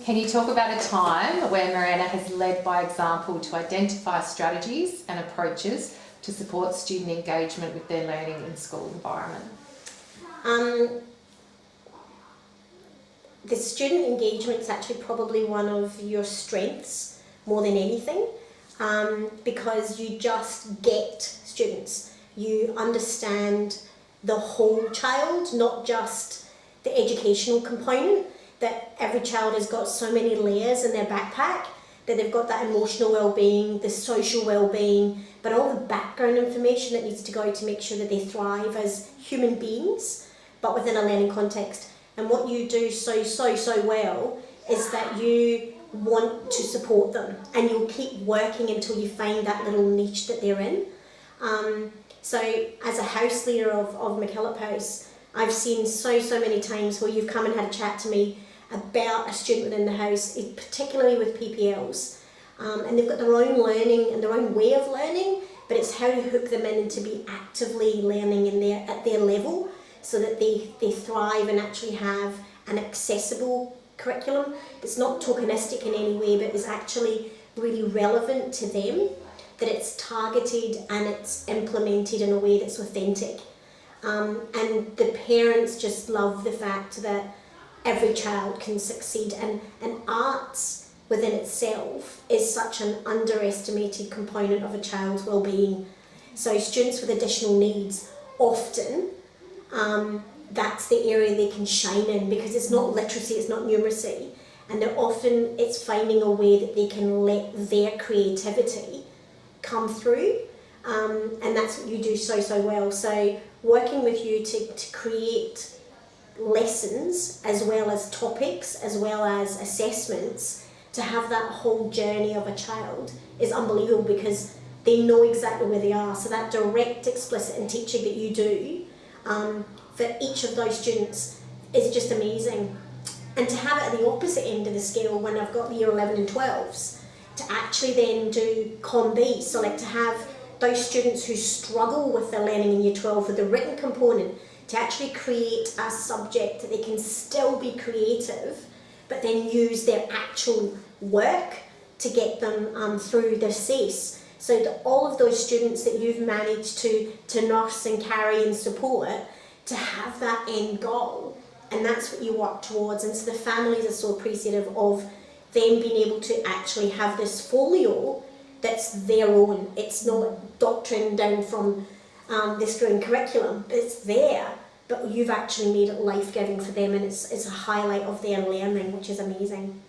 Can you talk about a time where Miranda has led by example to identify strategies and approaches to support student engagement with their learning in school environment? The student engagement is actually probably one of your strengths more than anything, because you just get students. You understand the whole child, not just the educational component, that every child has got so many layers in their backpack, that they've got that emotional well-being, the social well-being, but all the background information that needs to go to make sure that they thrive as human beings, but within a learning context. And what you do so well is that you want to support them, and you'll keep working until you find that little niche that they're in. So as a house leader of MacKillop House, I've seen so many times where you've come and had a chat to me about a student within the house, particularly with PPLs, and they've got their own learning and their own way of learning, but it's how to hook them in and to be actively learning at their level, so that they thrive and actually have an accessible curriculum that's not tokenistic in any way, but is actually really relevant to them, that it's targeted and it's implemented in a way that's authentic. And the parents just love the fact that every child can succeed, and arts within itself is such an underestimated component of a child's well-being. So students with additional needs often, that's the area they can shine in, because it's not literacy, it's not numeracy, and often it's finding a way that they can let their creativity come through, and that's what you do so well. So working with you to create lessons as well as topics as well as assessments, to have that whole journey of a child is unbelievable, because they know exactly where they are. So that direct, explicit and teaching that you do for each of those students is just amazing. And to have it at the opposite end of the scale, when I've got the year 11 and 12s, to actually then do COM-B, so like to have those students who struggle with their learning in year 12 with the written component, to actually create a subject that they can still be creative, but then use their actual work to get them through their CES. So that all of those students that you've managed to nurse and carry and support, to have that end goal, and that's what you work towards. And so the families are so appreciative of them being able to actually have this folio that's their own. It's not doctrine down from this growing curriculum, it's there, but you've actually made it life-giving for them, and it's a highlight of their learning, which is amazing.